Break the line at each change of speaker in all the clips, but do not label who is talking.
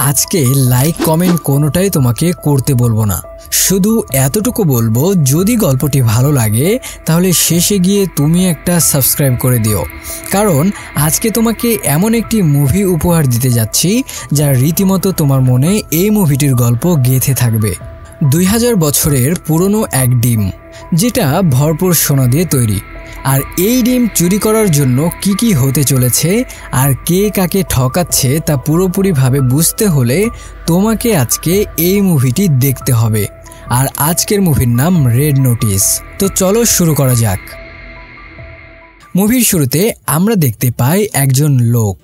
আজকে like comment কোনোটাই তোমাকে করতে বলবো না, শুধু এতটুকু বলবো যদি গল্পটি ভালো লাগে তাহলে শেষে গিয়ে তুমি একটা সাবস্ক্রাইব করে দিও, কারণ আজকে তোমাকে এমন একটি মুভি উপহার দিতে যাচ্ছি যা রীতিমতো তোমার মনে এই মুভিটির গল্প গেঁথে থাকবে। 2000 বছরের পুরনো এক ডিম, যেটা ভরপুর সোনা দিয়ে তৈরি। আর এই ডিম চুরি করার জন্য কি হতে চলেছে আর কে কাকে ঠকাচ্ছে তা পুরোপুরিভাবে বুঝতে হলে তোমাকে আজকে এই মুভিটি দেখতে হবে। আর আজকের মুভির নাম রেড নোটিস। তো চলো শুরু করা যাক। মুভির শুরুতে আমরা দেখতে পাই একজন লোক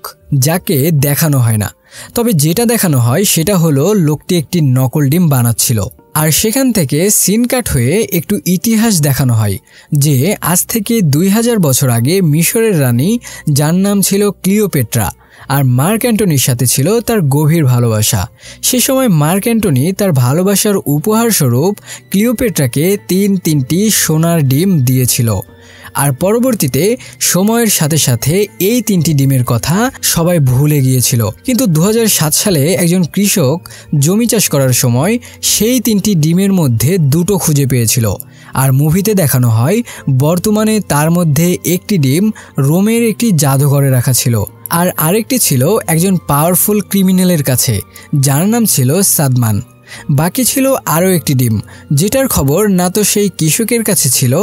যাকে দেখানো হয় না, তবে যেটা দেখানো হয় সেটা হলো লোকটি একটি নকল ডিম বানাচ্ছিল। আর সেখান থেকে সিন কাট হয়ে একটু ইতিহাস দেখানো হয় যে আজ থেকে 2000 বছর আগে মিশরের রানী, যার নাম ছিল ক্লিওপেট্রা, আর মার্ক অ্যান্টনির সাথে ছিল তার গভীর ভালোবাসা। সে সময় মার্ক অ্যান্টনি তার ভালোবাসার উপহার স্বরূপ ক্লিওপেট্রাকে তিনটি সোনার ডিম দিয়েছিল। আর পরবর্তীতে সময়ের সাথে সাথে এই 3টি ডিমের কথা সবাই ভুলে গিয়েছিল, কিন্তু 2007 সালে একজন কৃষক জমি চাষ করার সময় সেই 3টি ডিমের মধ্যে 2টো খুঁজে পেয়েছিল। আর মুভিতে দেখানো হয় বর্তমানে তার মধ্যে একটি ডিম রোমের একটি জাদুঘরে রাখা ছিল, আর আরেকটি ছিল একজন পাওয়ারফুল ক্রিমিনালের কাছে, যার নাম ছিল সাদমান। বাকি ছিল আরও একটি ডিম, যেটার খবর না তো সেই কৃষকের কাছে ছিল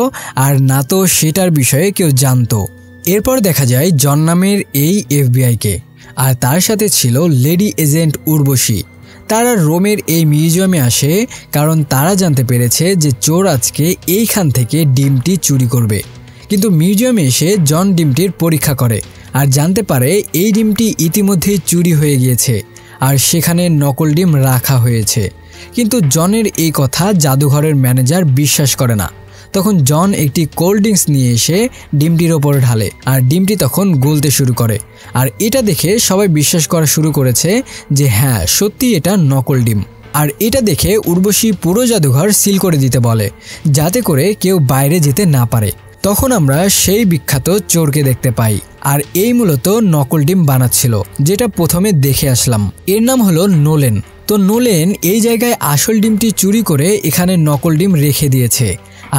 আর না তো সেটার বিষয়ে কেউ জানতো। এরপর দেখা যায় জন নামের এই এফবিআইকে, আর তার সাথে ছিল লেডি এজেন্ট উর্বশী। তারা রোমের এই মিউজিয়ামে আসে কারণ তারা জানতে পেরেছে যে চোর আজকে এইখান থেকে ডিমটি চুরি করবে। কিন্তু মিউজিয়ামে এসে জন ডিমটির পরীক্ষা করে আর জানতে পারে এই ডিমটি ইতিমধ্যেই চুরি হয়ে গিয়েছে আর সেখানে নকল ডিম রাখা হয়েছে। কিন্তু জনের এই কথা জাদুঘরের ম্যানেজার বিশ্বাস করে না। তখন জন একটি কোল্ড ড্রিঙ্কস নিয়ে এসে ডিমটির ওপরে ঢালে, আর ডিমটি তখন গলতে শুরু করে। আর এটা দেখে সবাই বিশ্বাস করা শুরু করেছে যে হ্যাঁ, সত্যি এটা নকল ডিম। আর এটা দেখে উর্বশী পুরো জাদুঘর সিল করে দিতে বলে, যাতে করে কেউ বাইরে যেতে না পারে। তখন আমরা সেই বিখ্যাত চোরকে দেখতে পাই, আর এই মূলত নকল ডিম বানাচ্ছিল, যেটা প্রথমে দেখে আসলাম। এর নাম হলো নোলেন। তো নোলেন এই জায়গায় আসল ডিমটি চুরি করে এখানে নকল ডিম রেখে দিয়েছে।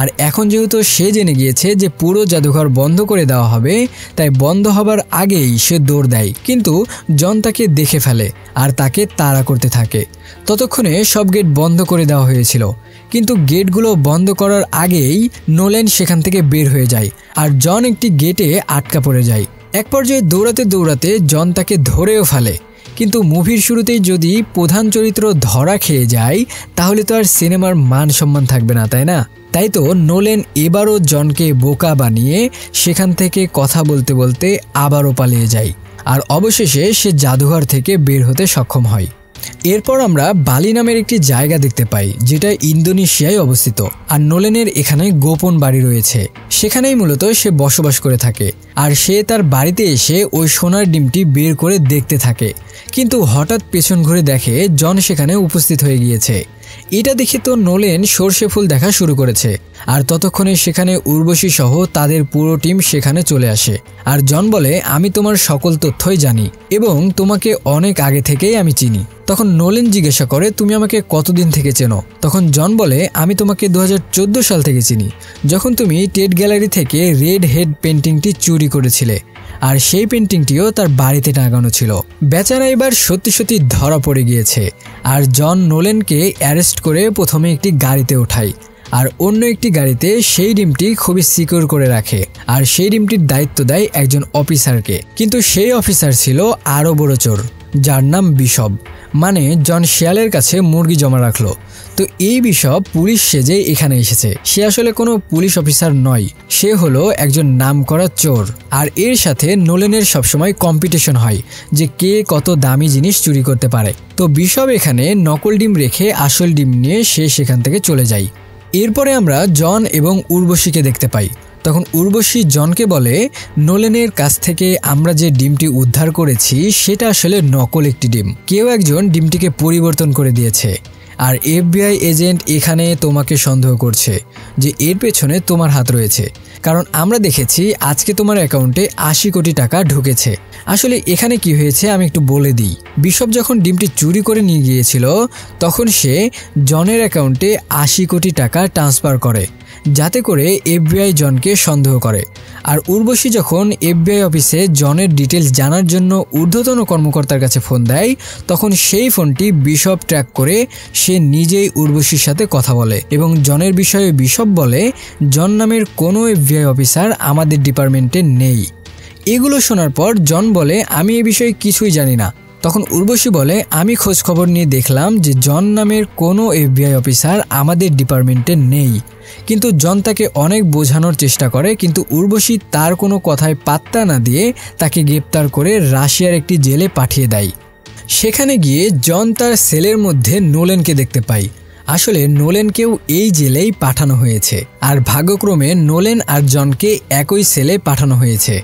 আর এখন যেহেতু সে জেনে গিয়েছে যে পুরো জাদুঘর বন্ধ করে দেওয়া হবে, তাই বন্ধ হবার আগেই সে দৌড় দেয়। কিন্তু জন তাকে দেখে ফেলে আর তাকে তাড়া করতে থাকে। ততক্ষণে সব গেট বন্ধ করে দেওয়া হয়েছিল, কিন্তু গেটগুলো বন্ধ করার আগেই নোলেন সেখান থেকে বের হয়ে যায়, আর জন একটি গেটে আটকা পড়ে যায়। এক পর্যায়ে দৌড়াতে দৌড়াতে জন তাকে ধরেও ফেলে। কিন্তু মুভির শুরুতেই যদি প্রধান চরিত্র ধরা খেয়ে যায় তাহলে তো আর সিনেমার মান সম্মান থাকবে না, তাই না? তাই তো নোলেন এবারও জনকে বোকা বানিয়ে সেখান থেকে কথা বলতে বলতে আবারও পালিয়ে যায়, আর অবশেষে সে জাদুঘর থেকে বের হতে সক্ষম হয়। এরপর আমরা বালি নামের একটি জায়গা দেখতে পাই, যেটা ইন্দোনেশিয়ায় অবস্থিত। আর নোলেনের এখানে গোপন বাড়ি রয়েছে, সেখানেই মূলত সে বসবাস করে থাকে। আর সে তার বাড়িতে এসে ওই সোনার ডিমটি বের করে দেখতে থাকে, কিন্তু হঠাৎ পেছন ঘুরে দেখে জন সেখানে উপস্থিত হয়ে গিয়েছে। এটা দেখে তো নোলেন সর্ষে ফুল দেখা শুরু করেছে। আর ততক্ষণে সেখানে উর্বশী সহ তাদের পুরো টিম সেখানে চলে আসে। আর জন বলে, আমি তোমার সকল তথ্যই জানি এবং তোমাকে অনেক আগে থেকেই আমি চিনি। তখন নোলেন জিজ্ঞাসা করে, তুমি আমাকে কতদিন থেকে চেনো? তখন জন বলে, আমি তোমাকে 2014 সাল থেকে চিনি, যখন তুমি টেট গ্যালারি থেকে রেড হেড পেন্টিংটি চুরি করেছিলে। আর সেই পেন্টিংটিও তার বাড়িতে টাঙানো ছিল। বেচারা এবার সত্যি সত্যি ধরা পড়ে গিয়েছে। আর জন নোলেনকে অ্যারেস্ট করে প্রথমে একটি গাড়িতে ওঠায়, আর অন্য একটি গাড়িতে সেই ডিমটি খুবই সিকিউর করে রাখে। আর সেই ডিমটির দায়িত্ব দেয় একজন অফিসারকে। কিন্তু সেই অফিসার ছিল আরও বড় চোর, যার নাম বিশপ। মানে জন শিয়ালের কাছে মুরগি জমা রাখলো। তো এই বিশপ পুলিশ সেজে এখানে এসেছে। সে আসলে কোনো পুলিশ অফিসার নয়, সে হলো একজন নামকরা চোর। আর এর সাথে নোলেনের সবসময় কম্পিটিশন হয় যে কে কত দামি জিনিস চুরি করতে পারে। তো বিশপ এখানে নকল ডিম রেখে আসল ডিম নিয়ে সে সেখান থেকে চলে যায়। এরপরে আমরা জন এবং উর্বশীকে দেখতে পাই। তখন উর্বশী জনকে বলে, নোলেনের কাছ থেকে আমরা যে ডিমটি উদ্ধার করেছি সেটা আসলে নকল একটি ডিম। কেউ একজন ডিমটিকে পরিবর্তন করে দিয়েছে। আর FBI এজেন্ট এখানে তোমাকে সন্দেহ করছে যে এর পেছনে তোমার হাত রয়েছে, কারণ আমরা দেখেছি আজকে তোমার অ্যাকাউন্টে 80 কোটি টাকা ঢুকেছে। আসলে এখানে কি হয়েছে আমি একটু বলে দিই। বিশপ যখন ডিমটি চুরি করে নিয়ে গিয়েছিল তখন সে জনের অ্যাকাউন্টে 80 কোটি টাকা ট্রান্সফার করে, যাতে করে FBI জনকে সন্দেহ করে। আর উর্বশী যখন FBI অফিসে জনের ডিটেলস জানার জন্য ঊর্ধ্বতন কর্মকর্তার কাছে ফোন দেয়, তখন সেই ফোনটি বিশপ ট্র্যাক করে সে নিজেই উর্বশীর সাথে কথা বলে এবং জনের বিষয়ে বিশপ বলে জন নামের কোনো FBI অফিসার আমাদের ডিপার্টমেন্টে নেই। এগুলো শোনার পর জন বলে আমি এ বিষয়ে কিছুই জানি না। তখন উর্বশী বলে আমি খোঁজ খবর নিয়ে দেখলাম যে জন নামের কোনো FBI অফিসার আমাদের ডিপার্টমেন্টে নেই। কিন্তু জন তাকে অনেক বোঝানোর চেষ্টা করে, কিন্তু উর্বশী তার কোনো কথায় পাত্তা না দিয়ে তাকে গ্রেপ্তার করে রাশিয়ার একটি জেলে পাঠিয়ে দেয়। সেখানে গিয়ে জন তার সেলের মধ্যে নোলেনকে দেখতে পায়। আসলে নোলেনকেও এই জেলেই পাঠানো হয়েছে, আর ভাগ্যক্রমে নোলেন আর জনকে একই সেলে পাঠানো হয়েছে।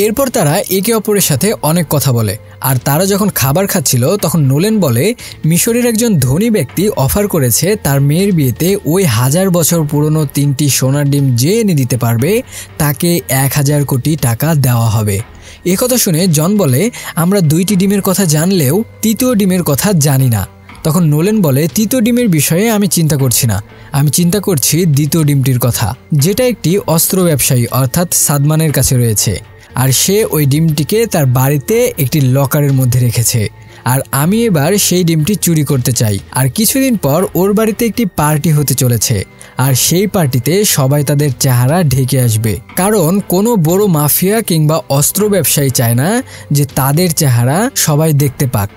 এরপর তারা একে অপরের সাথে অনেক কথা বলে। আর তারা যখন খাবার খাচ্ছিল তখন নোলেন বলে মিশরের একজন ধনী ব্যক্তি অফার করেছে তার মেয়ের বিয়েতে ওই 1000 বছর পুরনো 3টি সোনার ডিম যে এনে দিতে পারবে তাকে 1000 কোটি টাকা দেওয়া হবে। একথা শুনে জন বলে আমরা 2টি ডিমের কথা জানলেও 3য় ডিমের কথা জানি না। তখন নোলেন বলে 3য় ডিমের বিষয়ে আমি চিন্তা করছি না, আমি চিন্তা করছি 2য় ডিমটির কথা, যেটা একটি অস্ত্র ব্যবসায়ী অর্থাৎ সাদমানের কাছে রয়েছে। আর সে ওই ডিমটিকে তার বাড়িতে একটি লকারের মধ্যে রেখেছে। আর আমি এবার সেই ডিমটি চুরি করতে চাই। আর কিছুদিন পর ওর বাড়িতে একটি পার্টি হতে চলেছে, আর সেই পার্টিতে সবাই তাদের চেহারা ঢেকে আসবে, কারণ কোনো বড় মাফিয়া কিংবা অস্ত্র ব্যবসায়ী চায় না যে তাদের চেহারা সবাই দেখতে পাক।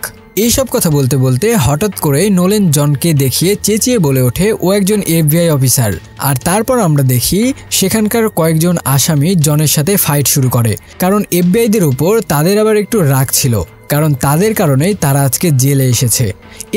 এইসব কথা বলতে বলতে হঠাৎ করে নোলেন জনকে দেখিয়ে চেঁচিয়ে বলে ওঠে ও একজন FBI অফিসার। আর তারপর আমরা দেখি সেখানকার কয়েকজন আসামি জনের সাথে ফাইট শুরু করে, কারণ FBIদের উপর তাদের আবার একটু রাগ ছিল, কারণ তাদের কারণেই তারা আজকে জেলে এসেছে।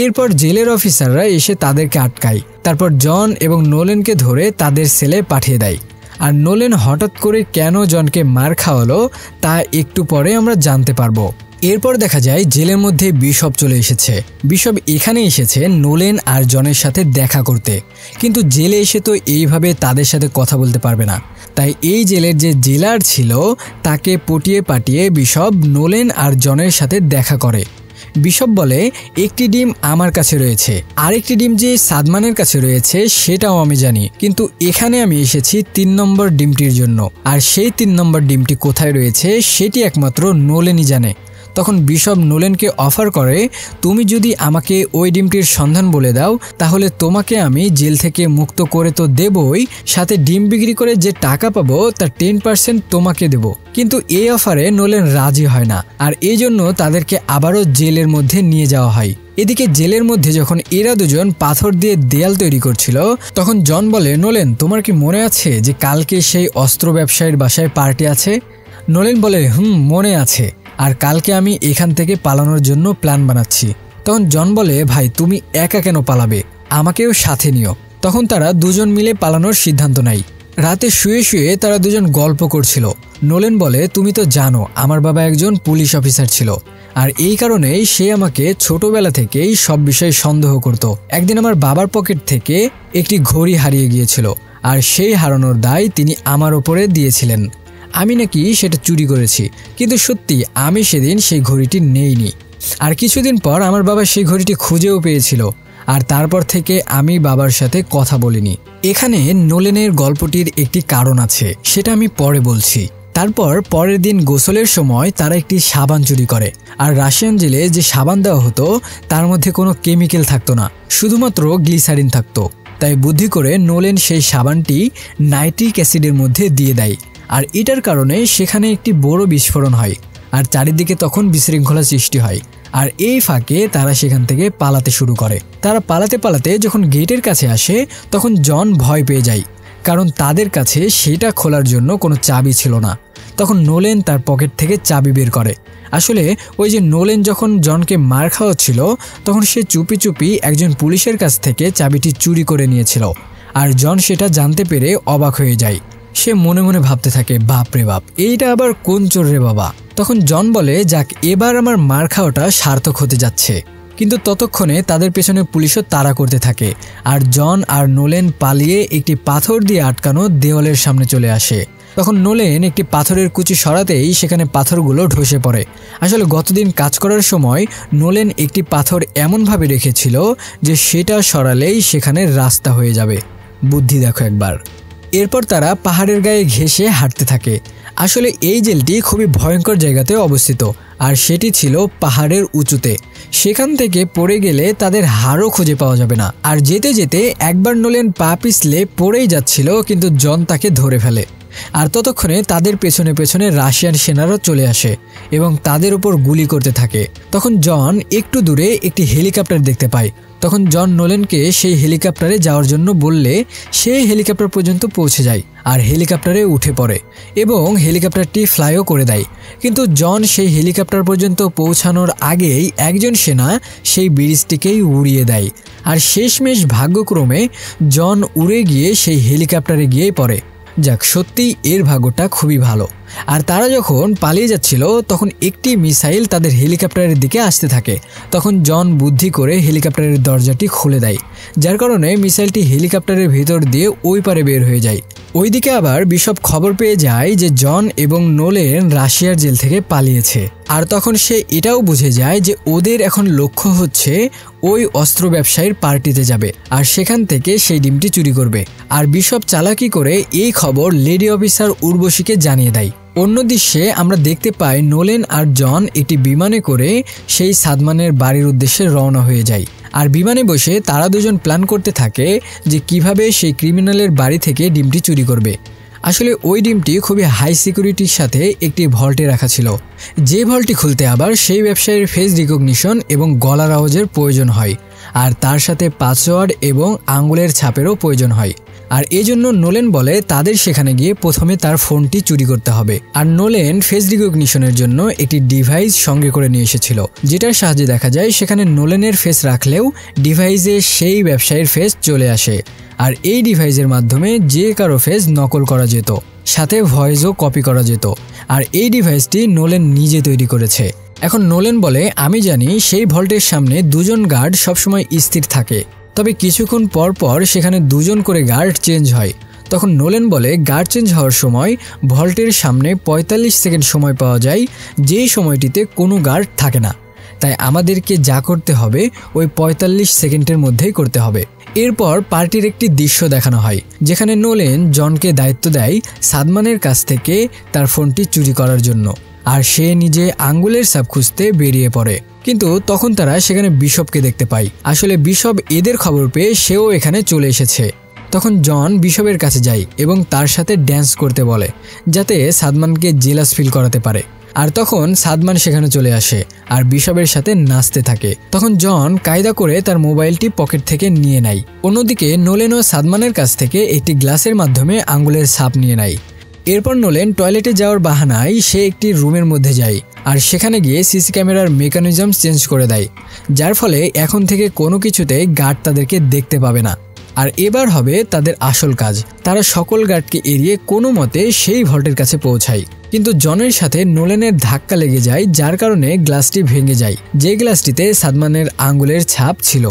এরপর জেলের অফিসাররা এসে তাদেরকে আটকায়। তারপর জন এবং নোলেনকে ধরে তাদের সেলে পাঠিয়ে দেয়। আর নোলেন হঠাৎ করে কেন জনকে মার খাওয়ালো তা একটু পরে আমরা জানতে পারবো। এরপর দেখা যায় জেলের মধ্যে বিশপ চলে এসেছে। বিশপ এখানে এসেছে নোলেন আর জনের সাথে দেখা করতে, কিন্তু জেলে এসে তো এইভাবে তাদের সাথে কথা বলতে পারবে না। তাই এই জেলের যে জেলার ছিল তাকে পটিয়ে পাঠিয়ে বিশপ নোলেন আর জনের সাথে দেখা করে। বিশপ বলে একটি ডিম আমার কাছে রয়েছে, আরেকটি ডিম যে সাদমানের কাছে রয়েছে সেটাও আমি জানি, কিন্তু এখানে আমি এসেছি 3 নম্বর ডিমটির জন্য। আর সেই 3 নম্বর ডিমটি কোথায় রয়েছে সেটি একমাত্র নোলেনই জানে। তখন বিশপ নোলেনকে অফার করে তুমি যদি আমাকে ওই ডিমটির সন্ধান বলে দাও তাহলে তোমাকে আমি জেল থেকে মুক্ত করে তো দেবই, সাথে ডিম বিক্রি করে যে টাকা পাবো তার 10% তোমাকে দেব। কিন্তু এই অফারে নোলেন রাজি হয় না, আর এই জন্য তাদেরকে আবারও জেলের মধ্যে নিয়ে যাওয়া হয়। এদিকে জেলের মধ্যে যখন এরা দুজন পাথর দিয়ে দেয়াল তৈরি করছিল তখন জন বলে নোলেন তোমার কি মনে আছে যে কালকে সেই অস্ত্র ব্যবসায়ীর বাসায় পার্টি আছে? নোলেন বলে মনে আছে, আর কালকে আমি এখান থেকে পালানোর জন্য প্ল্যান বানাচ্ছি। তখন জন বলে ভাই তুমি একা কেন পালাবে, আমাকেও সাথে নিও। তখন তারা দুজন মিলে পালানোর সিদ্ধান্ত নেয়। রাতে শুয়ে শুয়ে তারা দুজন গল্প করছিল। নোলেন বলে তুমি তো জানো আমার বাবা একজন পুলিশ অফিসার ছিল, আর এই কারণেই সে আমাকে ছোটবেলা থেকেই সব বিষয়ে সন্দেহ করত। একদিন আমার বাবার পকেট থেকে একটি ঘড়ি হারিয়ে গিয়েছিল, আর সেই হারানোর দায় তিনি আমার ওপরে দিয়েছিলেন। আমি নাকি সেটা চুরি করেছি, কিন্তু সত্যি আমি সেদিন সেই ঘড়িটি নেইনি। আর কিছুদিন পর আমার বাবা সেই ঘড়িটি খুঁজেও পেয়েছিল, আর তারপর থেকে আমি বাবার সাথে কথা বলিনি। এখানে নোলেনের গল্পটির একটি কারণ আছে, সেটা আমি পরে বলছি। তারপর পরের দিন গোসলের সময় তারা একটি সাবান চুরি করে, আর রাশিয়ান জেলে যে সাবান দেওয়া হতো তার মধ্যে কোনো কেমিক্যাল থাকতো না, শুধুমাত্র গ্লিসারিন থাকতো। তাই বুদ্ধি করে নোলেন সেই সাবানটি নাইট্রিক অ্যাসিডের মধ্যে দিয়ে দেয়, আর এটার কারণে সেখানে একটি বড় বিস্ফোরণ হয়, আর চারিদিকে তখন বিশৃঙ্খলা সৃষ্টি হয়। আর এই ফাঁকে তারা সেখান থেকে পালাতে শুরু করে। তারা পালাতে পালাতে যখন গেটের কাছে আসে তখন জন ভয় পেয়ে যায়, কারণ তাদের কাছে সেটা খোলার জন্য কোনো চাবি ছিল না। তখন নোলেন তার পকেট থেকে চাবি বের করে। আসলে ওই যে নোলেন যখন জনকে মার খাওয়াচ্ছিল তখন সে চুপি চুপি একজন পুলিশের কাছ থেকে চাবিটি চুরি করে নিয়েছিল, আর জন সেটা জানতে পেরে অবাক হয়ে যায়। সে মনে মনে ভাবতে থাকে বাপ রে বাপ, এইটা আবার কোন চোর রে বাবা। তখন জন বলে যাক এবার আমার মার খাওয়াটা সার্থক হতে যাচ্ছে। কিন্তু ততক্ষণে তাদের পেছনে পুলিশও তাড়া করতে থাকে আর জন আর নোলেন পালিয়ে একটি পাথর দিয়ে আটকানো দেওয়ালের সামনে চলে আসে। তখন নোলেন একটি পাথরের কুচি সরাতেই সেখানে পাথরগুলো ধসে পড়ে। আসলে গতদিন কাজ করার সময় নোলেন একটি পাথর এমনভাবে রেখেছিল যে সেটা সরালেই সেখানে রাস্তা হয়ে যাবে। বুদ্ধি দেখো একবার। এরপর তারা পাহাড়ের গায়ে ঘেঁষে হাঁটতে থাকে। আসলে এই জেলটি খুবই ভয়ঙ্কর জায়গাতে অবস্থিত আর সেটি ছিল পাহাড়ের উঁচুতে। সেখান থেকে পড়ে গেলে তাদের হাড়ও খুঁজে পাওয়া যাবে না। আর যেতে যেতে একবার নোলেন পা পিছলে পড়েই যাচ্ছিল, কিন্তু জন তাকে ধরে ফেলে। আর ততক্ষণে তাদের পেছনে পেছনে রাশিয়ান সেনারা চলে আসে এবং তাদের উপর গুলি করতে থাকে। তখন জন একটু দূরে একটি হেলিকপ্টার দেখতে পায়। তখন জন নোলেনকে সেই হেলিকপ্টারে যাওয়ার জন্য বললে সে হেলিকপ্টার পর্যন্ত পৌঁছে যায় আর হেলিকপ্টারে উঠে পড়ে এবং হেলিকপ্টারটি ফ্লাইও করে দেয়। কিন্তু জন সেই হেলিকপ্টার পর্যন্ত পৌঁছানোর আগেই একজন সেনা সেই ব্রিজটিকেই উড়িয়ে দেয়। আর শেষমেশ ভাগ্যক্রমে জন উড়ে গিয়ে সেই হেলিকপ্টারে গিয়ে পড়ে। যাক, সত্যিই এর ভাগ্যটা খুবই ভালো। আর তারা যখন পালিয়ে যাচ্ছিল তখন একটি মিসাইল তাদের হেলিকপ্টারের দিকে আসতে থাকে। তখন জন বুদ্ধি করে হেলিকপ্টারের দরজাটি খুলে দেয়, যার কারণে মিসাইলটি হেলিকপ্টারের ভেতর দিয়ে ওই পারে বের হয়ে যায়। ওইদিকে আবার বিশপ খবর পেয়ে যায় যে জন এবং নোলেন রাশিয়ার জেল থেকে পালিয়েছে। আর তখন সে এটাও বুঝে যায় যে ওদের এখন লক্ষ্য হচ্ছে ওই অস্ত্র ব্যবসায়ীর পার্টিতে যাবে আর সেখান থেকে সেই ডিমটি চুরি করবে। আর বিশপ চালাকি করে এই খবর লেডি অফিসার উর্বশীকে জানিয়ে দেয়। অন্য দৃশ্যে আমরা দেখতে পাই নোলেন আর জন একটি বিমানে করে সেই সাদমানের বাড়ির উদ্দেশ্যে রওনা হয়ে যায়। আর বিমানে বসে তারা দুজন প্ল্যান করতে থাকে যে কিভাবে সেই ক্রিমিনালের বাড়ি থেকে ডিমটি চুরি করবে। আসলে ওই ডিমটি খুবই হাই সিকিউরিটির সাথে একটি ভল্টে রাখা ছিল, যে ভল্টটি খুলতে আবার সেই ব্যবসায়ীর ফেস রিকগনিশন এবং গলার আওয়াজের প্রয়োজন হয়, আর তার সাথে পাসওয়ার্ড এবং আঙ্গুলের ছাপেরও প্রয়োজন হয়। আর এজন্য নোলেন বলে তাদের সেখানে গিয়ে প্রথমে তার ফোনটি চুরি করতে হবে। আর নোলেন ফেস রিকগনিশনের জন্য একটি ডিভাইস সঙ্গে করে নিয়ে এসেছিল, যেটার সাহায্যে দেখা যায় সেখানে নোলেনের ফেস রাখলেও ডিভাইসে সেই ব্যবসায়ীর ফেস চলে আসে। আর এই ডিভাইসের মাধ্যমে যে কারো ফেস নকল করা যেত, সাথে ভয়েসও কপি করা যেত। আর এই ডিভাইসটি নোলেন নিজে তৈরি করেছে। এখন নোলেন বলে, আমি জানি সেই ভল্টের সামনে দুজন গার্ড সবসময় স্থির থাকে, তবে কিছুক্ষণ পর পর সেখানে দুজন করে গার্ড চেঞ্জ হয়। তখন নোলেন বলে, গার্ড চেঞ্জ হওয়ার সময় ভল্টের সামনে 45 সেকেন্ড সময় পাওয়া যায়, যেই সময়টিতে কোনো গার্ড থাকে না। তাই আমাদেরকে যা করতে হবে ওই 45 সেকেন্ডের মধ্যেই করতে হবে। এরপর পার্টির একটি দৃশ্য দেখানো হয়, যেখানে নোলেন জনকে দায়িত্ব দেয় সাদমানের কাছ থেকে তার ফোনটি চুরি করার জন্য, আর সে নিজে আঙ্গুলের ছাপ খুঁজতে বেরিয়ে পড়ে। কিন্তু তখন তারা সেখানে বিশপকে দেখতে পায়। আসলে বিশপ এদের খবর পেয়ে সেও এখানে চলে এসেছে। তখন জন বিশপের কাছে যায় এবং তার সাথে ড্যান্স করতে বলে, যাতে সাদমানকে জেলাস ফিল করাতে পারে। আর তখন সাদমান সেখানে চলে আসে আর বিশপের সাথে নাচতে থাকে। তখন জন কায়দা করে তার মোবাইলটি পকেট থেকে নিয়ে নেয়। অন্যদিকে নোলেন ও সাদমানের কাছ থেকে একটি গ্লাসের মাধ্যমে আঙ্গুলের ছাপ নিয়ে নেয়। এরপর নোলেন টয়লেটে যাওয়ার বাহানায় সে একটি রুমের মধ্যে যায় আর সেখানে গিয়ে সিসি ক্যামেরার মেকানিজম চেঞ্জ করে দেয়, যার ফলে এখন থেকে কোনো কিছুতে গার্ড তাদেরকে দেখতে পাবে না। আর এবার হবে তাদের আসল কাজ। তারা সকল গার্ডকে এড়িয়ে কোনো মতে সেই ভল্টের কাছে পৌঁছায়। কিন্তু জনের সাথে নোলেনের ধাক্কা লেগে যায়, যার কারণে গ্লাসটি ভেঙে যায়, যে গ্লাসটিতে সাদমানের আঙ্গুলের ছাপ ছিল।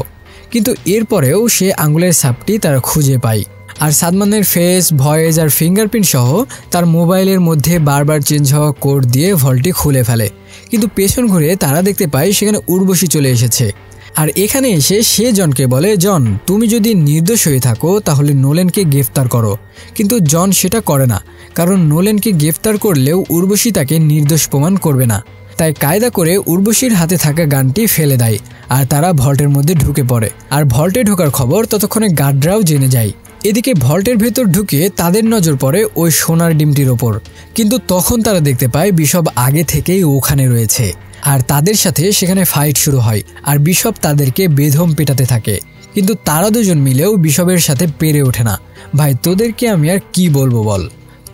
কিন্তু এরপরেও সে আঙ্গুলের ছাপটি তারা খুঁজে পায়। আর সাদমানের ফেস, ভয়েস আর ফিঙ্গারপ্রিন্ট সহ তার মোবাইলের মধ্যে বারবার চেঞ্জ হওয়া কোড দিয়ে ভল্টটি খুলে ফেলে। কিন্তু পেছন ঘুরে তারা দেখতে পায় সেখানে উর্বশী চলে এসেছে। আর এখানে এসে সে জনকে বলে, জন, তুমি যদি নির্দোষ হয়ে থাকো তাহলে নোলেনকে গ্রেফতার করো। কিন্তু জন সেটা করে না, কারণ নোলেনকে গ্রেফতার করলেও উর্বশী তাকে নির্দোষ প্রমাণ করবে না। তাই কায়দা করে উর্বশীর হাতে থাকা গানটি ফেলে দেয় আর তারা ভল্টের মধ্যে ঢুকে পড়ে। আর ভল্টে ঢোকার খবর ততক্ষণে গার্ডরাও জেনে যায়। এদিকে ভল্টের ভেতর ঢুকে তাদের নজর পড়ে ওই সোনার ডিমটির ওপর। কিন্তু তখন তারা দেখতে পায় বিশপ আগে থেকেই ওখানে রয়েছে আর তাদের সাথে সেখানে ফাইট শুরু হয়। আর বিশপ তাদেরকে বেধম পেটাতে থাকে, কিন্তু তারা দুজন মিলেও বিশপের সাথে পেরে ওঠে না। ভাই, তোদেরকে আমি আর কি বলবো বল,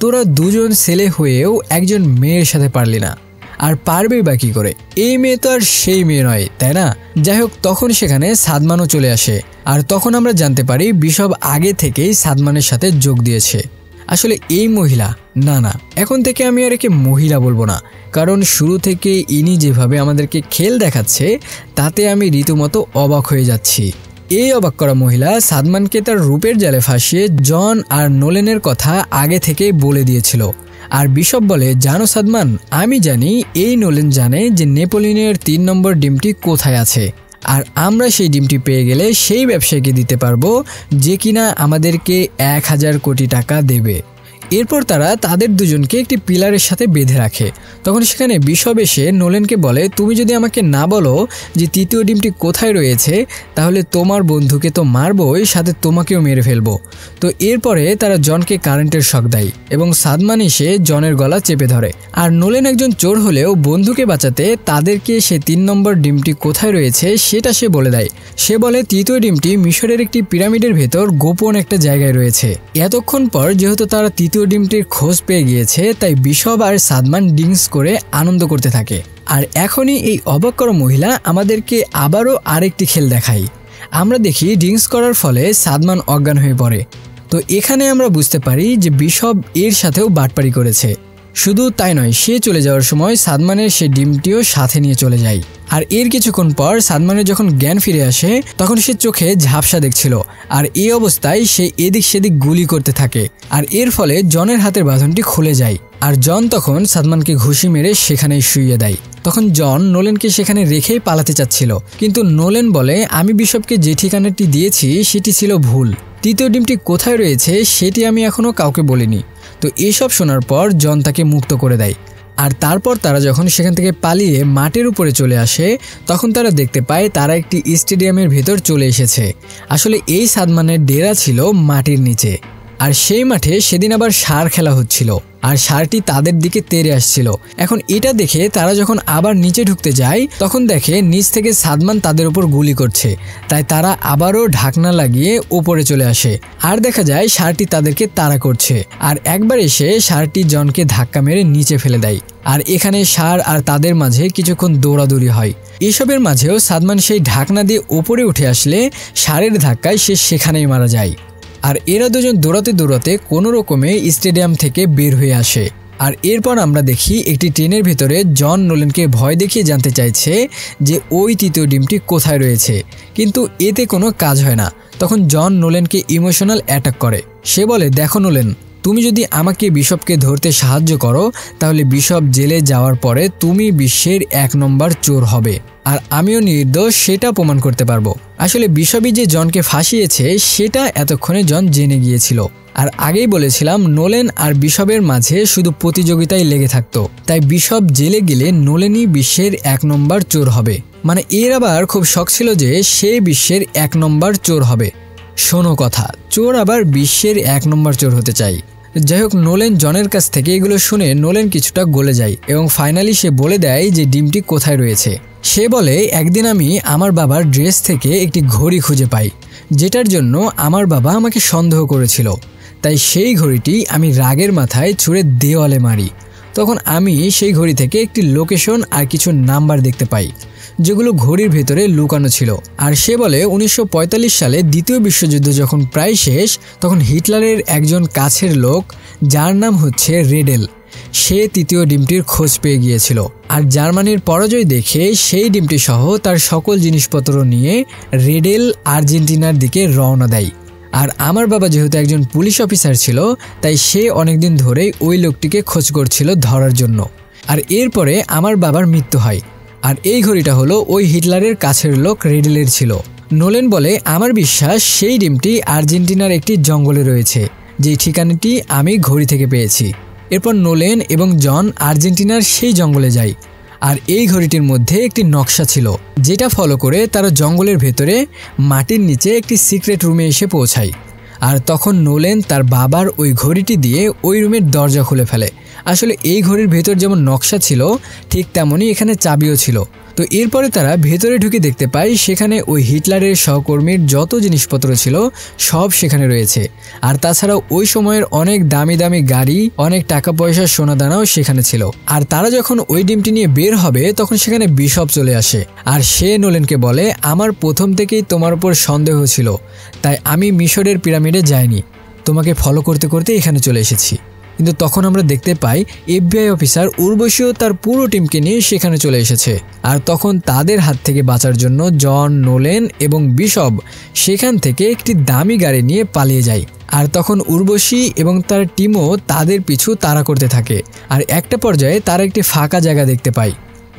তোরা দুজন ছেলে হয়েও একজন মেয়ের সাথে পারলি না, আর পারবে বা কি করে? এই মেয়ে তো আর সেই মেয়ে নয়, তাই না? যাই হোক, তখন সেখানে সাদমানও চলে আসে আর তখন আমরা জানতে পারি বিশপ আগে থেকেই সাদমানের সাথে যোগ দিয়েছে। আসলে এই মহিলা, না না, এখন থেকে আমি আর একে মহিলা বলবো না, কারণ শুরু থেকে ইনি যেভাবে আমাদেরকে খেল দেখাচ্ছে তাতে আমি রীতিমতো অবাক হয়ে যাচ্ছি। এই অবাক করা মহিলা সাদমানকে তার রূপের জালে ফাঁসিয়ে জন আর নোলেনের কথা আগে থেকেই বলে দিয়েছিল। আর বিশপ বলে, জানো সাদমান, আমি জানি এই নোলেন জানে যে নেপোলিয়নের 3 নম্বর ডিমটি কোথায় আছে, আর আমরা সেই ডিমটি পেয়ে গেলে সেই ব্যবসায়ীকে দিতে পারবো যে কিনা আমাদেরকে 1000 কোটি টাকা দেবে। এরপর তারা তাদের দুজনকে একটি পিলারের সাথে বেঁধে রাখে। তখন সেখানে বিশপ এসে নোলেনকে বলে, তুমি যদি আমাকে না বলো যে তৃতীয় ডিমটি কোথায় রয়েছে তাহলে তোমার বন্ধুকে তো মারবই, সাথে তোমাকেও মেরে ফেলবো। তো এরপরে তারা জনকে কারেন্টের শক দেয় এবং সাদমান এসে জনের গলা চেপে ধরে। আর নোলেন একজন চোর হলেও বন্ধুকে বাঁচাতে তাদেরকে সে 3 নম্বর ডিমটি কোথায় রয়েছে সেটা সে বলে দেয়। সে বলে তৃতীয় ডিমটি মিশরের একটি পিরামিডের ভেতর গোপন একটা জায়গায় রয়েছে। এতক্ষণ পর যেহেতু তারা তৃতীয় ডিমটির খোঁজ পেয়ে গিয়েছে তাই বিশপ আর সাদমান ড্রিঙ্কস করে আনন্দ করতে থাকে। আর এখনই এই অবাক করা মহিলা আমাদেরকে আবারও আরেকটি খেল দেখায়। আমরা দেখি ড্রিঙ্কস করার ফলে সাদমান অজ্ঞান হয়ে পড়ে। তো এখানে আমরা বুঝতে পারি যে বিশপ এর সাথেও বাটপারি করেছে। শুধু তাই নয়, সে চলে যাওয়ার সময় সাদমানের সে ডিমটিও সাথে নিয়ে চলে যায়। আর এর কিছুক্ষণ পর সাদমানের যখন জ্ঞান ফিরে আসে তখন সে চোখে ঝাপসা দেখছিল, আর এই অবস্থায় সে এদিক সেদিক গুলি করতে থাকে। আর এর ফলে জনের হাতের বাঁধনটি খুলে যায়, আর জন তখন সাদমানকে ঘুষি মেরে সেখানেই শুইয়ে দেয়। তখন জন নোলেনকে সেখানে রেখেই পালাতে চাচ্ছিল, কিন্তু নোলেন বলে, আমি বিশপকে যে ঠিকানাটি দিয়েছি সেটি ছিল ভুল, তৃতীয় ডিমটি কোথায় রয়েছে সেটি আমি এখনো কাউকে বলিনি। তো এসব শোনার পর জন তাকে মুক্ত করে দেয়। আর তারপর তারা যখন সেখান থেকে পালিয়ে মাটির উপরে চলে আসে তখন তারা দেখতে পায় তারা একটি স্টেডিয়ামের ভেতর চলে এসেছে। আসলে এই সাদমানের ডেরা ছিল মাটির নিচে, আর সেই মাঠে সেদিন আবার ষাঁড় খেলা হচ্ছিল, আর ষাঁড়টি তাদের দিকে তেড়ে আসছিল। এখন এটা দেখে তারা যখন আবার নিচে ঢুকতে যায় তখন দেখে নিচ থেকে সাদমান তাদের উপর গুলি করছে, তাই তারা আবারও ঢাকনা লাগিয়ে ওপরে চলে আসে। আর দেখা যায় ষাঁড়টি তাদেরকে তাড়া করছে, আর একবার এসে ষাঁড়টি জনকে ধাক্কা মেরে নিচে ফেলে দেয়। আর এখানে ষাঁড় আর তাদের মাঝে কিছুক্ষণ দৌড়াদৌড়ি হয়। এসবের মাঝেও সাদমান সেই ঢাকনা দিয়ে ওপরে উঠে আসলে ষাঁড়ের ধাক্কায় সে সেখানেই মারা যায়। আর এরা দুজন দৌড়াতে দৌড়াতে কোনো রকমে স্টেডিয়াম থেকে বের হয়ে আসে। আর এরপর আমরা দেখি একটি ট্রেনের ভেতরে জন নোলেনকে ভয় দেখিয়ে জানতে চাইছে যে ওই তৃতীয় ডিমটি কোথায় রয়েছে, কিন্তু এতে কোনো কাজ হয় না। তখন জন নোলেনকে ইমোশনাল অ্যাটাক করে। সে বলে, দেখো নোলেন, তুমি যদি আমাকে বিশপকে ধরতে সাহায্য করো তাহলে বিশপ জেলে যাওয়ার পরে তুমি বিশ্বের 1 নম্বর চোর হবে, আর আমিও নির্দোষ সেটা প্রমাণ করতে পারবো। আসলে বিশপই যে জনকে ফাঁসিয়েছে সেটা এতক্ষণে জন জেনে গিয়েছিল। আর আগেই বলেছিলাম নোলেন আর বিশপের মাঝে শুধু প্রতিযোগিতায় লেগে থাকতো, তাই বিশপ জেলে গেলে নোলেনই বিশ্বের 1 নম্বর চোর হবে। মানে এর আবার খুব শখ ছিল যে সে বিশ্বের 1 নম্বর চোর হবে। শোনো কথা, চোর আবার বিশ্বের 1 নম্বর চোর হতে চাই। যাই হোক, নোলেন জনের কাছ থেকে এগুলো শুনে নোলেন কিছুটা গলে যায় এবং ফাইনালি সে বলে দেয় যে ডিমটি কোথায় রয়েছে। সে বলে, একদিন আমি আমার বাবার ড্রেস থেকে একটি ঘড়ি খুঁজে পাই, যেটার জন্য আমার বাবা আমাকে সন্দেহ করেছিল, তাই সেই ঘড়িটি আমি রাগের মাথায় ছুঁড়ে দেওয়ালে মারি। তখন আমি সেই ঘড়ি থেকে একটি লোকেশন আর কিছু নাম্বার দেখতে পাই যেগুলো ঘড়ির ভেতরে লুকানো ছিল। আর সে বলে 1945 সালে দ্বিতীয় বিশ্বযুদ্ধ যখন প্রায় শেষ তখন হিটলারের একজন কাছের লোক যার নাম হচ্ছে রেডেল, সে তৃতীয় ডিমটির খোঁজ পেয়ে গিয়েছিল। আর জার্মানির পরাজয় দেখে সেই ডিমটি সহ তার সকল জিনিসপত্র নিয়ে রেডেল আর্জেন্টিনার দিকে রওনা দেয়। আর আমার বাবা যেহেতু একজন পুলিশ অফিসার ছিল তাই সে অনেকদিন ধরেই ওই লোকটিকে খোঁজ করছিল ধরার জন্য। আর এরপরে আমার বাবার মৃত্যু হয়। আর এই ঘড়িটা হলো ওই হিটলারের কাছের লোক রেডেলের ছিল। নোলেন বলে, আমার বিশ্বাস সেই ডিমটি আর্জেন্টিনার একটি জঙ্গলে রয়েছে, যে ঠিকানাটি আমি ঘড়ি থেকে পেয়েছি। এরপর নোলেন এবং জন আর্জেন্টিনার সেই জঙ্গলে যায়। আর এই ঘড়িটির মধ্যে একটি নকশা ছিল, যেটা ফলো করে তারা জঙ্গলের ভেতরে মাটির নিচে একটি সিক্রেট রুমে এসে পৌঁছায়। আর তখন নোলেন তার বাবার ওই ঘড়িটি দিয়ে ওই রুমের দরজা খুলে ফেলে। আসলে এই ঘড়ির ভেতর যেমন নকশা ছিল ঠিক তেমনই এখানে চাবিও ছিল। তো এরপরে তারা ভেতরে ঢুকে দেখতে পায় সেখানে ওই হিটলারের সহকর্মীর যত জিনিসপত্র ছিল সব সেখানে রয়েছে। আর তাছাড়াও ওই সময়ের অনেক দামি দামি গাড়ি, অনেক টাকা পয়সা, সোনাদানাও সেখানে ছিল। আর তারা যখন ওই ডিমটি নিয়ে বের হবে তখন সেখানে বিশপ চলে আসে। আর সে নোলেনকে বলে, আমার প্রথম থেকেই তোমার উপর সন্দেহ ছিল, তাই আমি মিশরের পিরামিডে যাইনি, তোমাকে ফলো করতে করতে এখানে চলে এসেছি। কিন্তু তখন আমরা দেখতে পাই FBI অফিসার উর্বশীও তার পুরো টিমকে নিয়ে সেখানে চলে এসেছে। আর তখন তাদের হাত থেকে বাঁচার জন্য জন, নোলেন এবং বিশপ সেখান থেকে একটি দামি গাড়ি নিয়ে পালিয়ে যায়। আর তখন উর্বশী এবং তার টিমও তাদের পিছু তাড়া করতে থাকে। আর একটা পর্যায়ে তারা একটি ফাঁকা জায়গা দেখতে পায়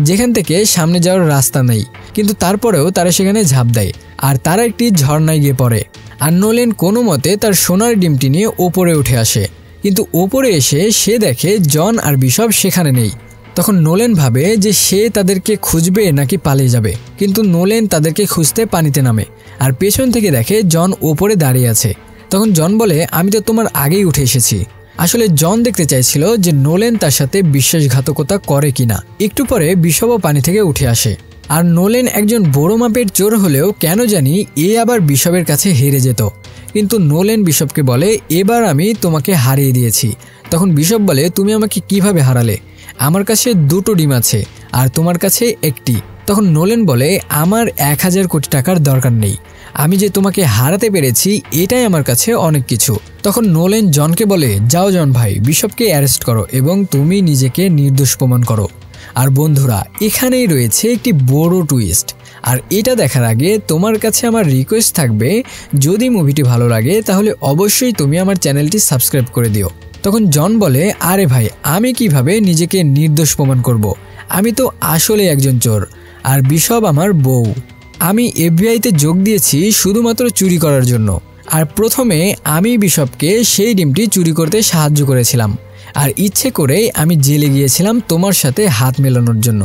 যেখান থেকে সামনে যাওয়ার রাস্তা নেই, কিন্তু তারপরেও তারা সেখানে ঝাঁপ দেয় আর তারা একটি ঝর্ণায় গিয়ে পড়ে। আর নোলেন কোনো মতে তার সোনার ডিমটি নিয়ে ওপরে উঠে আসে, কিন্তু ওপরে এসে সে দেখে জন আর বিশপ সেখানে নেই। তখন নোলেন ভাবে যে সে তাদেরকে খুঁজবে নাকি পালিয়ে যাবে, কিন্তু নোলেন তাদেরকে খুঁজতে পানিতে নামে আর পেছন থেকে দেখে জন ওপরে দাঁড়িয়ে আছে। তখন জন বলে, আমি তো তোমার আগেই উঠে এসেছি। আসলে জন দেখতে চাইছিল যে নোলেন তার সাথে বিশ্বাসঘাতকতা করে কিনা। একটু পরে বিশপও পানি থেকে উঠে আসে। আর নোলেন একজন বড় মাপের চোর হলেও কেন জানি আবার বিশপের কাছে হেরে যেত। কিন্তু নোলেন বিশপকে বলে, এবার আমি তোমাকে হারিয়ে দিয়েছি। তখন বিশপ বলে, তুমি আমাকে কিভাবে হারালে? আমার কাছে 2টো ডিম আছে আর তোমার কাছে একটি। তখন নোলেন বলে, আমার 1000 কোটি টাকার দরকার নেই, আমি যে তোমাকে হারাতে পেরেছি এটাই আমার কাছে অনেক কিছু। তখন নোলেন জনকে বলে, যাও জন ভাই, বিশপকে অ্যারেস্ট করো এবং তুমি নিজেকে নির্দোষ প্রমাণ করো। আর বন্ধুরা, এখানেই রয়েছে একটি বড় টুইস্ট। আর এটা দেখার আগে তোমার কাছে আমার রিকোয়েস্ট থাকবে, যদি মুভিটি ভালো লাগে তাহলে অবশ্যই তুমি আমার চ্যানেলটি সাবস্ক্রাইব করে দিও। তখন জন বলে, আরে ভাই, আমি কিভাবে নিজেকে নির্দোষ প্রমাণ করব? আমি তো আসলে একজন চোর, আর বিশপ আমার বউ। আমি FBI-তে যোগ দিয়েছি শুধুমাত্র চুরি করার জন্য। আর প্রথমে আমি বিশপকে সেই ডিমটি চুরি করতে সাহায্য করেছিলাম, আর ইচ্ছে করেই আমি জেলে গিয়েছিলাম তোমার সাথে হাত মেলানোর জন্য,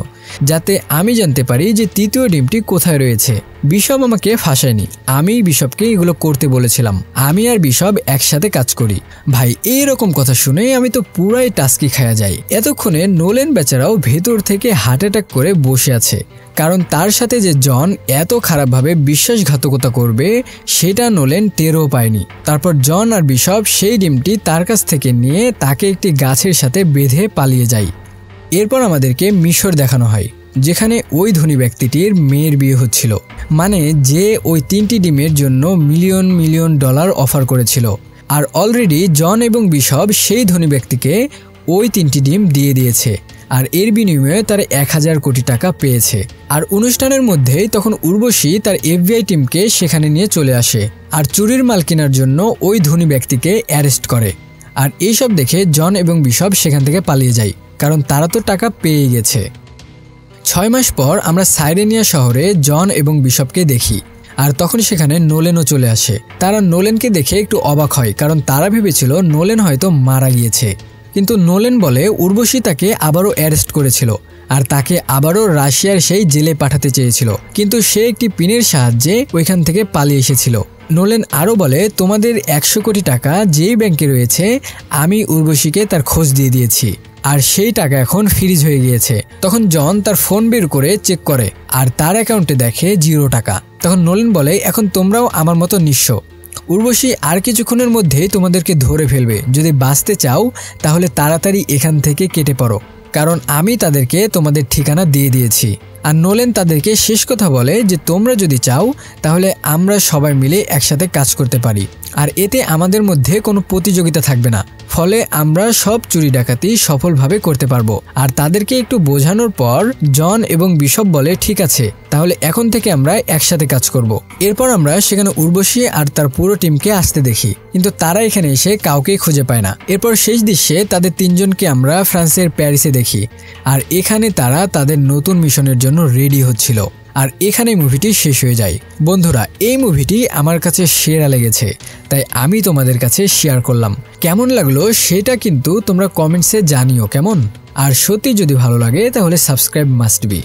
যাতে আমি জানতে পারি যে তৃতীয় ডিমটি কোথায় রয়েছে। বিশপ আমাকে ফাঁসায়নি, আমি বিশপকে এগুলো করতে বলেছিলাম। আমি আর বিশপ একসাথে কাজ করি। ভাই, এইরকম কথা শুনে আমি তো পুরাই টাস্কি খায়া যাই। এতক্ষণে নোলেন বেচারাও ভেতর থেকে হার্ট অ্যাটাক করে বসে আছে, কারণ তার সাথে যে জন এত খারাপভাবে বিশ্বাসঘাতকতা করবে সেটা নোলেন টেরও পায়নি। তারপর জন আর বিশপ সেই ডিমটি তার কাছ থেকে নিয়ে তাকে একটি গাছের সাথে বেঁধে পালিয়ে যায়। এরপর আমাদেরকে মিশর দেখানো হয়, যেখানে ওই ধনী ব্যক্তিটির মেয়ের বিয়ে হচ্ছিল, মানে যে ওই 3টি ডিমের জন্য মিলিয়ন মিলিয়ন ডলার অফার করেছিল। আর অলরেডি জন এবং বিশপ সেই ধনী ব্যক্তিকে ওই 3টি ডিম দিয়ে দিয়েছে, আর এর বিনিময়ে তার 1000 কোটি টাকা পেয়েছে। আর অনুষ্ঠানের মধ্যেই তখন উর্বশী তার FBI টিমকে সেখানে নিয়ে চলে আসে আর চুরির মাল কেনার জন্য ওই ধনী ব্যক্তিকে অ্যারেস্ট করে। আর এইসব দেখে জন এবং বিশপ সেখান থেকে পালিয়ে যায়, কারণ তারা তো টাকা পেয়ে গেছে। 6 মাস পর আমরা সাইরেনিয়া শহরে জন এবং বিশপকে দেখি, আর তখন সেখানে নোলেনও চলে আসে। তারা নোলেনকে দেখে একটু অবাক হয়, কারণ তারা ভেবেছিল নোলেন হয়তো মারা গিয়েছে। কিন্তু নোলেন বলে উর্বশী তাকে আবারও অ্যারেস্ট করেছিল আর তাকে আবারও রাশিয়ার সেই জেলে পাঠাতে চেয়েছিল, কিন্তু সে একটি পিনের সাহায্যে ওইখান থেকে পালিয়ে এসেছিল। নোলেন আরও বলে, তোমাদের 100 কোটি টাকা যেই ব্যাংকে রয়েছে আমি উর্বশীকে তার খোঁজ দিয়ে দিয়েছি, আর সেই টাকা এখন ফ্রিজ হয়ে গিয়েছে। তখন জন তার ফোন বের করে চেক করে আর তার অ্যাকাউন্টে দেখে 0 টাকা। তখন নোলেন বলে, এখন তোমরাও আমার মতো নিঃস্ব। উর্বশী আর কিছুক্ষণের মধ্যেই তোমাদেরকে ধরে ফেলবে। যদি বাঁচতে চাও তাহলে তাড়াতাড়ি এখান থেকে কেটে পড়ো, কারণ আমি তাদেরকে তোমাদের ঠিকানা দিয়ে দিয়েছি। আর নোলেন তাদেরকে শেষ কথা বলে যে তোমরা যদি চাও তাহলে আমরা সবাই মিলে একসাথে কাজ করতে পারি, আর এতে আমাদের মধ্যে কোনো প্রতিযোগিতা থাকবে না, ফলে আমরা সব চুরি ডাকাতি সফলভাবে করতে পারবো। আর তাদেরকে একটু বোঝানোর পর জন এবং বিশপ বলে, ঠিক আছে, তাহলে এখন থেকে আমরা একসাথে কাজ করব। এরপর আমরা সেখানে উর্বশী আর তার পুরো টিমকে আসতে দেখি, কিন্তু তারা এখানে এসে কাউকেই খুঁজে পায় না। এরপর শেষ দৃশ্যে তাদের 3জনকে আমরা ফ্রান্সের প্যারিসে দেখি, আর এখানে তারা তাদের নতুন মিশনের জন্য রেডি হচ্ছিল। আর এখানে মুভিটি শেষ হয়ে যায়। বন্ধুরা, এই মুভিটি আমার কাছে সেরা লেগেছে, তাই আমি তোমাদের কাছে শেয়ার করলাম। কেমন লাগলো সেটা কিন্তু তোমরা কমেন্টসে জানিও কেমন। আর সত্যি যদি ভালো লাগে তাহলে সাবস্ক্রাইব মাস্ট বি।